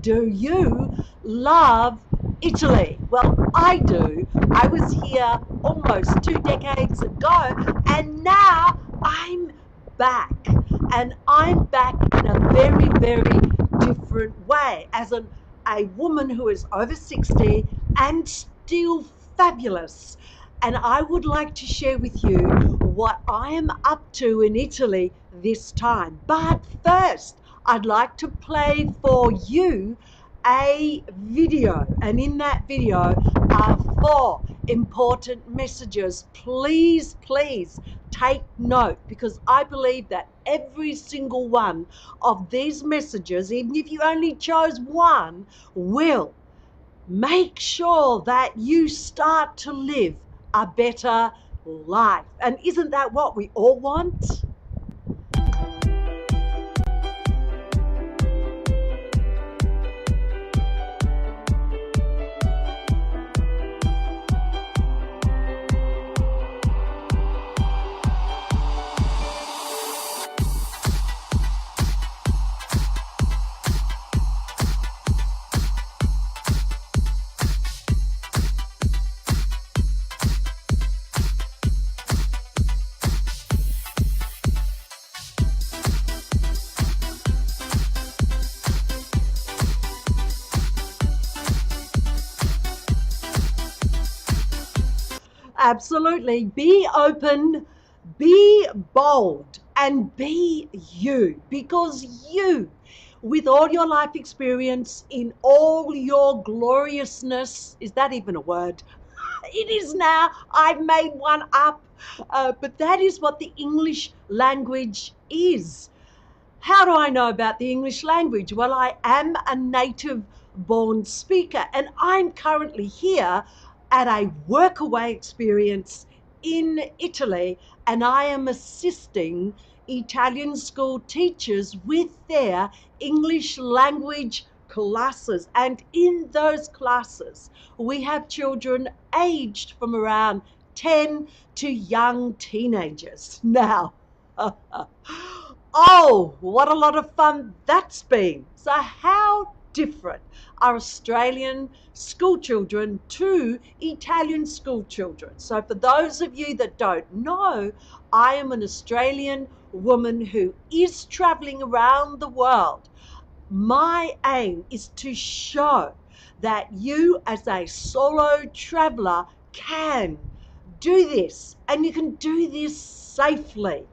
do you love Italy? Well, I do. I was here almost 2 decades ago, and now I'm back. And I'm back in a very, very different way as a woman who is over 60 and still fabulous. And I would like to share with you what I am up to in Italy this time. But first, I'd like to play for you a video. And in that video are 4 important messages. Please, please take note, because I believe that every single one of these messages, even if you only chose one, will make sure that you start to live a better life. And isn't that what we all want? Absolutely. Be open, be bold, and be you. Because you, with all your life experience, in all your gloriousness, is that even a word? It is now. I've made one up. But that is what the English language is. How do I know about the English language? Well, I am a native born speaker, and I'm currently here at a workaway experience in Italy, and I am assisting Italian school teachers with their English language classes. And in those classes, we have children aged from around 10 to young teenagers. Now, oh, what a lot of fun that's been. So how different are Australian school children to Italian school children? So for those of you that don't know, I am an Australian woman who is traveling around the world. My aim is to show that you as a solo traveler can do this, and you can do this safely,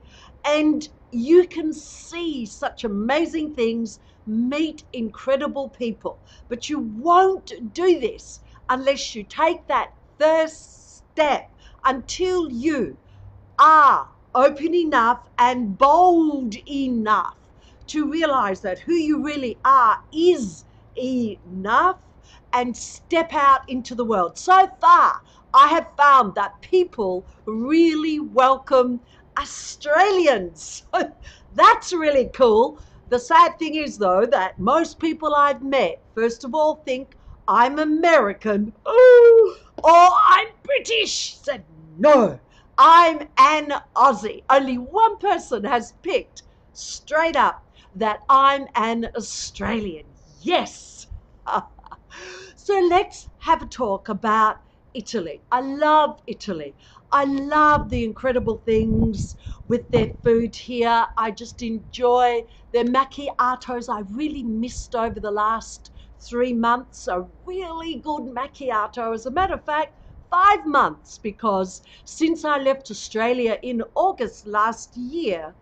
and you can see such amazing things, meet incredible people. But you won't do this unless you take that first step, until you are open enough and bold enough to realize that who you really are is enough, and step out into the world. So far, I have found that people really welcome Australians. That's really cool. The sad thing is, though, that most people I've met, first of all, think I'm American, or I'm British. Said, no, I'm an Aussie. Only one person has picked straight up that I'm an Australian. Yes. So let's have a talk about Italy. I love Italy. I love the incredible things with their food here. I just enjoy their macchiatos. I really missed over the last 3 months a really good macchiato. As a matter of fact, 5 months, because since I left Australia in August last year,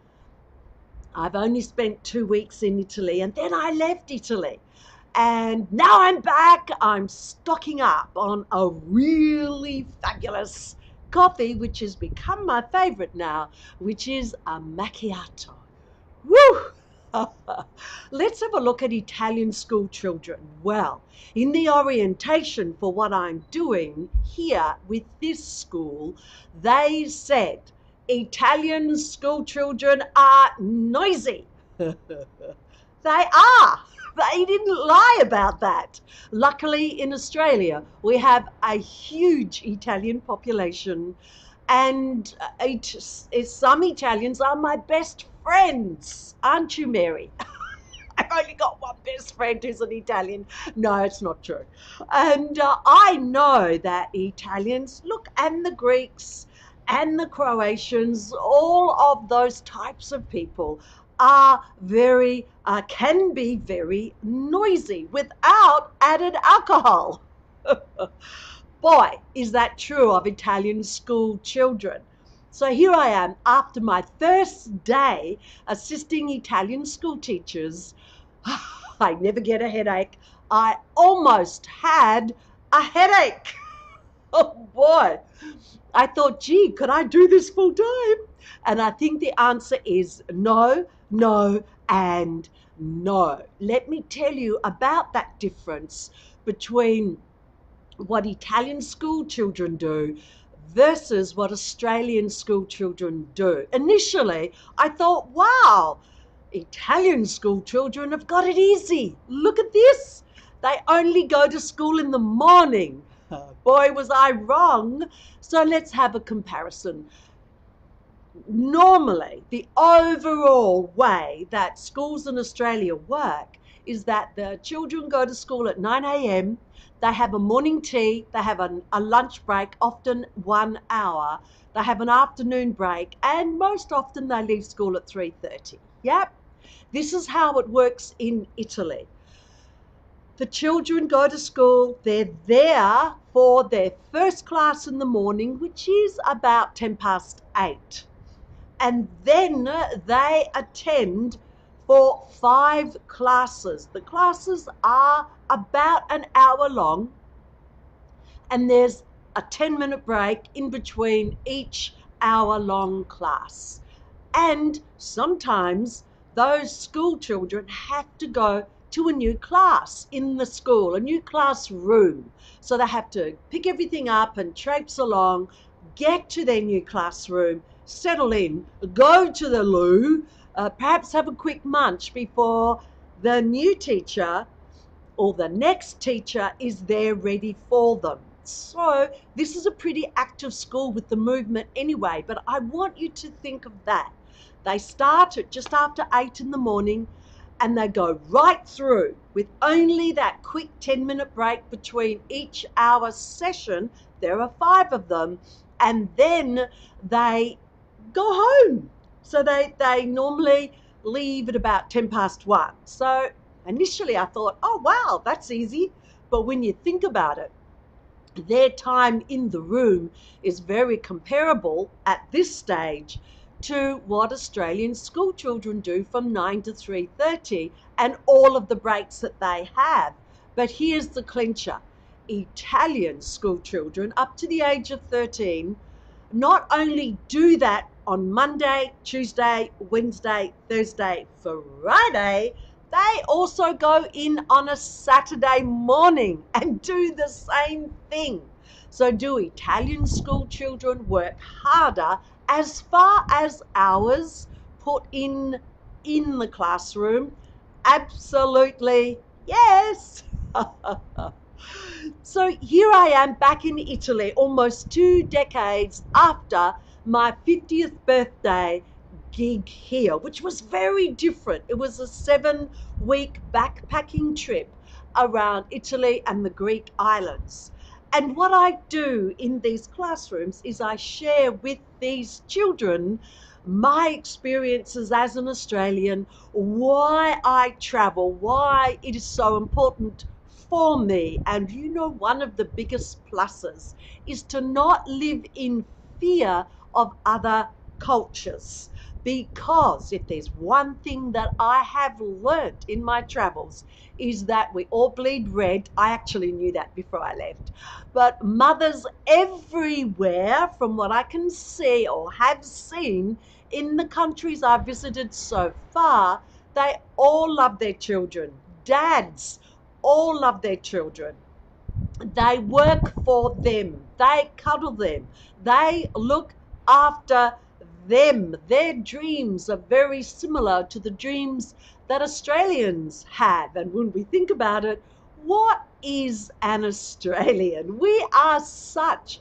I've only spent 2 weeks in Italy, and then I left Italy. And now I'm back. I'm stocking up on a really fabulous coffee, which has become my favorite now, which is a macchiato. Woo! Let's have a look at Italian school children. Well, in the orientation for what I'm doing here with this school, they said Italian school children are noisy. They are. They didn't lie about that. Luckily, in Australia, we have a huge Italian population, and some Italians are my best friends. Aren't you, Mary? I've only got one best best friend who's an Italian. No, it's not true. And I know that Italians, look, and the Greeks and the Croatians, all of those types of people are can be very noisy without added alcohol. Boy, is that true of Italian school children. So here I am after my first day assisting Italian school teachers. I never get a headache. I almost had a headache. Oh boy. I thought, gee, could I do this full time? And I think the answer is no, no, and no. Let me tell you about that difference between what Italian school children do versus what Australian school children do. Initially, I thought, wow, Italian school children have got it easy. Look at this. They only go to school in the morning. Boy, was I wrong. So let's have a comparison. Normally, the overall way that schools in Australia work is that the children go to school at 9 a.m., they have a morning tea, they have a lunch break, often 1 hour, they have an afternoon break, and most often they leave school at 3:30. Yep, this is how it works in Italy. The children go to school, they're there for their first class in the morning, which is about 8:10. And then they attend for 5 classes. The classes are about an hour long, and there's a 10-minute break in between each hour-long class. And sometimes those school children have to go to a new class in the school, a new classroom. So they have to pick everything up and traipse along, get to their new classroom, settle in, go to the loo, perhaps have a quick munch before the new teacher or the next teacher is there ready for them. So this is a pretty active school with the movement anyway, but I want you to think of that. They start at just after 8 in the morning, and they go right through with only that quick 10-minute break between each hour session. There are 5 of them, and then they go home. So they normally leave at about 1:10. So initially I thought, oh wow, that's easy. But when you think about it, their time in the room is very comparable at this stage to what Australian school children do from 9 to 3:30 and all of the breaks that they have. But here's the clincher. Italian school children up to the age of 13 not only do that on Monday, Tuesday, Wednesday, Thursday, Friday, they also go in on a Saturday morning and do the same thing. So do Italian school children work harder as far as hours put in the classroom? Absolutely yes. So here I am back in Italy almost 2 decades after my 50th birthday gig here, which was very different. It was a 7-week backpacking trip around Italy and the Greek islands. And what I do in these classrooms is I share with these children my experiences as an Australian, why I travel, why it is so important for me. And you know, one of the biggest pluses is to not live in fear of other cultures. Because if there's one thing that I have learnt in my travels is that we all bleed red. I actually knew that before I left. But mothers everywhere, from what I can see or have seen in the countries I've visited so far, they all love their children. Dads all love their children. They work for them. They cuddle them. They look after them. Their dreams are very similar to the dreams that Australians have. And when we think about it, what is an Australian? We are such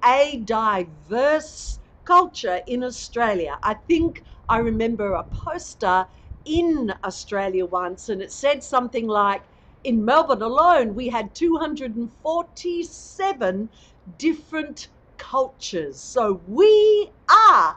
a diverse culture in Australia. I think I remember a poster in Australia once, and it said something like, in Melbourne alone, we had 247 different cultures. So we are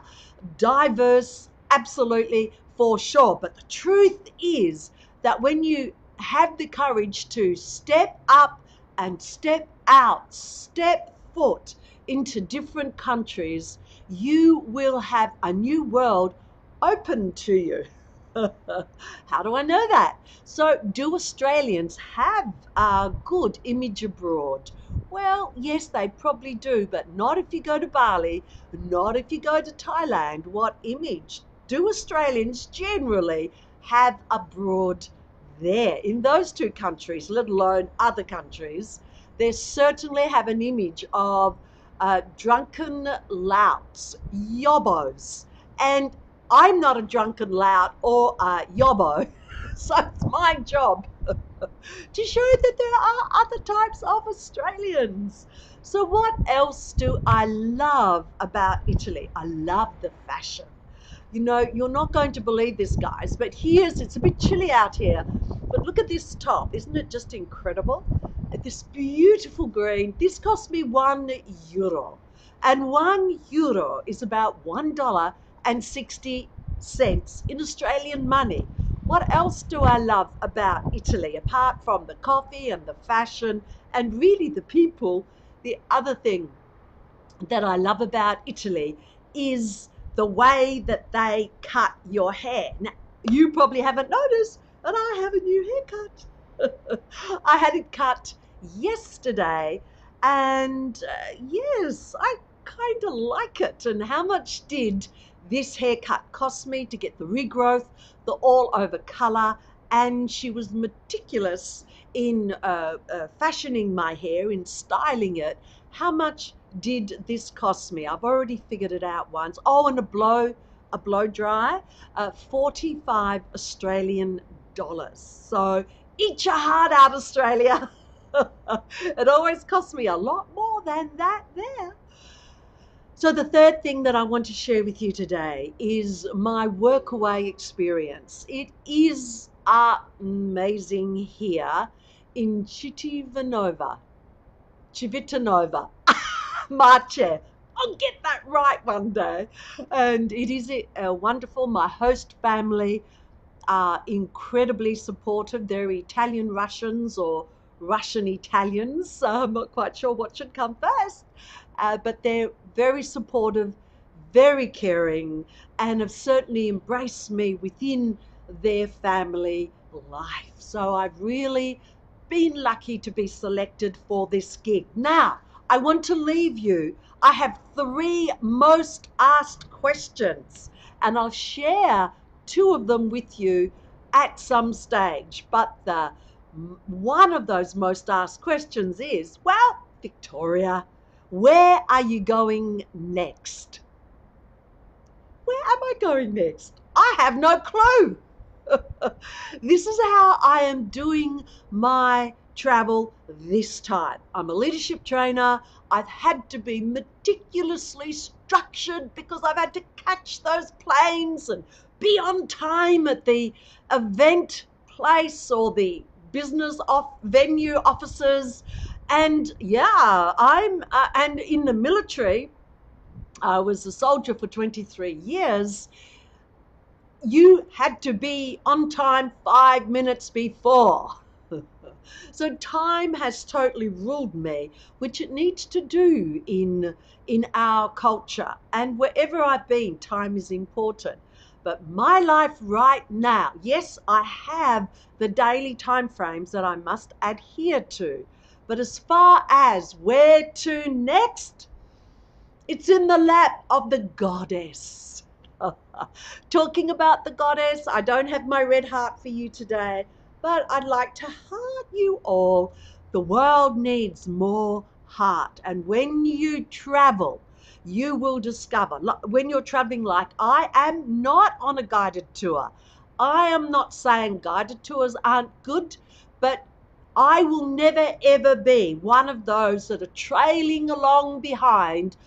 diverse, absolutely, for sure. But the truth is that when you have the courage to step up and step out, step foot into different countries, you will have a new world open to you. How do I know that? So, do Australians have a good image abroad? Well, yes, they probably do, but not if you go to Bali, not if you go to Thailand. What image do Australians generally have abroad there in those two countries, let alone other countries? They certainly have an image of drunken louts, yobbos, and I'm not a drunken lout or a yobbo, so it's my job to show that there are other types of Australians. So what else do I love about Italy? I love the fashion. You know, you're not going to believe this, guys, but it's a bit chilly out here, but look at this top. Isn't it just incredible? This beautiful green. This cost me €1. And €1 is about $1.60 in Australian money. What else do I love about Italy, apart from the coffee and the fashion and really the people? The other thing that I love about Italy is the way that they cut your hair. Now, you probably haven't noticed, but I have a new haircut. I had it cut yesterday, and yes, I kind of like it. And how much did this haircut cost me to get the regrowth, the all over color? And she was meticulous in fashioning my hair, in styling it. How much did this cost me? I've already figured it out once. Oh, and a blow dry, 45 Australian dollars. So eat your heart out, Australia. It always costs me a lot more than that there. So the third thing that I want to share with you today is my workaway experience. It is amazing here in Civitanova, Marche. I'll get that right one day. And it is wonderful. My host family are incredibly supportive. They're Italian Russians or Russian Italians. So I'm not quite sure what should come first. But they're very supportive, very caring, and have certainly embraced me within their family life. So I've really been lucky to be selected for this gig. Now, I want to leave you. I have 3 most asked questions, and I'll share 2 of them with you at some stage. But one of those most asked questions is, well, Victoria, where are you going next? Where am I going next? I have no clue. This is how I am doing my travel this time. I'm a leadership trainer. I've had to be meticulously structured because I've had to catch those planes and be on time at the event place or the business venue offices. And yeah, and in the military, I was a soldier for 23 years. You had to be on time 5 minutes before. So time has totally ruled me, which it needs to do in our culture. And wherever I've been, time is important. But my life right now, yes, I have the daily time frames that I must adhere to. But as far as where to next, it's in the lap of the goddess. Talking about the goddess, I don't have my red heart for you today, but I'd like to heart you all. The world needs more heart. And when you travel, you will discover, when you're traveling like I am, not on a guided tour. I am not saying guided tours aren't good, but I will never ever be one of those that are trailing along behind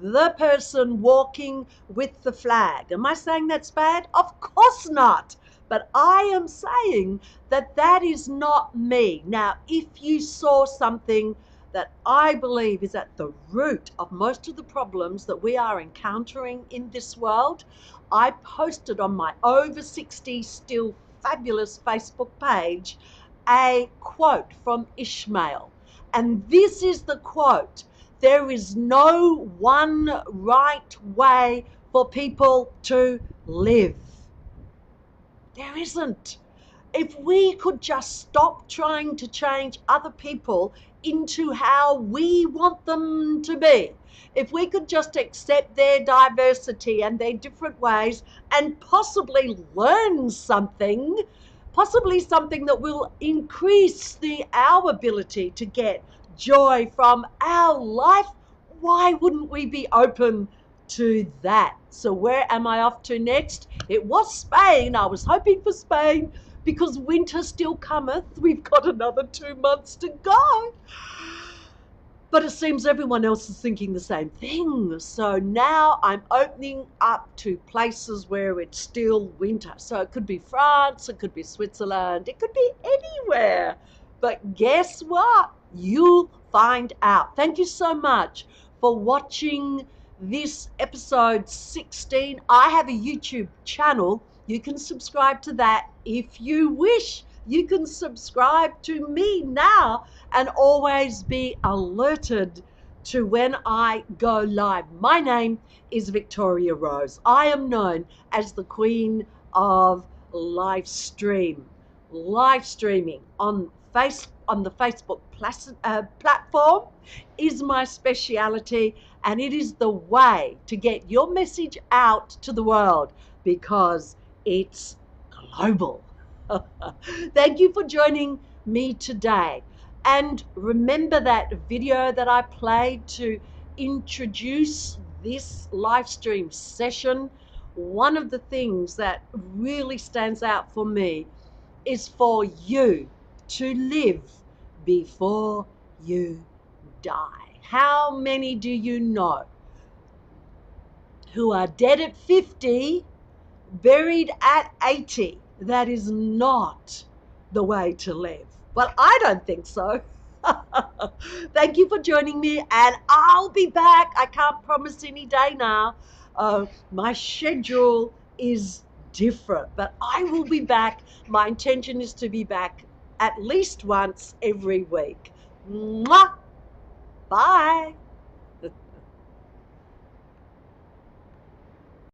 the person walking with the flag. Am I saying that's bad? Of course not. But I am saying that that is not me. Now, if you saw something that I believe is at the root of most of the problems that we are encountering in this world, I posted on my over 60 still fabulous Facebook page a quote from Ishmael. And this is the quote: there is no one right way for people to live. There isn't. If we could just stop trying to change other people into how we want them to be, if we could just accept their diversity and their different ways and possibly learn something, possibly something that will increase our ability to get joy from our life, why wouldn't we be open to that? So where am I off to next? It was Spain. I was hoping for Spain because winter still cometh. We've got another 2 months to go. But it seems everyone else is thinking the same thing. So now I'm opening up to places where it's still winter. So it could be France, it could be Switzerland, it could be anywhere. But guess what? You'll find out. Thank you so much for watching this episode 16. I have a YouTube channel. You can subscribe to that if you wish. You can subscribe to me now and always be alerted to when I go live. My name is Victoria Rose. I am known as the Queen of LiveStream. Live streaming on the Facebook platform is my speciality, and it is the way to get your message out to the world because it's global. Thank you for joining me today. And remember that video that I played to introduce this live stream session? One of the things that really stands out for me is for you to live before you die. How many do you know who are dead at 50, buried at 80? That is not the way to live. Well, I don't think so. Thank you for joining me, and I'll be back. I can't promise any day now. My schedule is different, but I will be back. My intention is to be back at least once every week. Mwah! Bye.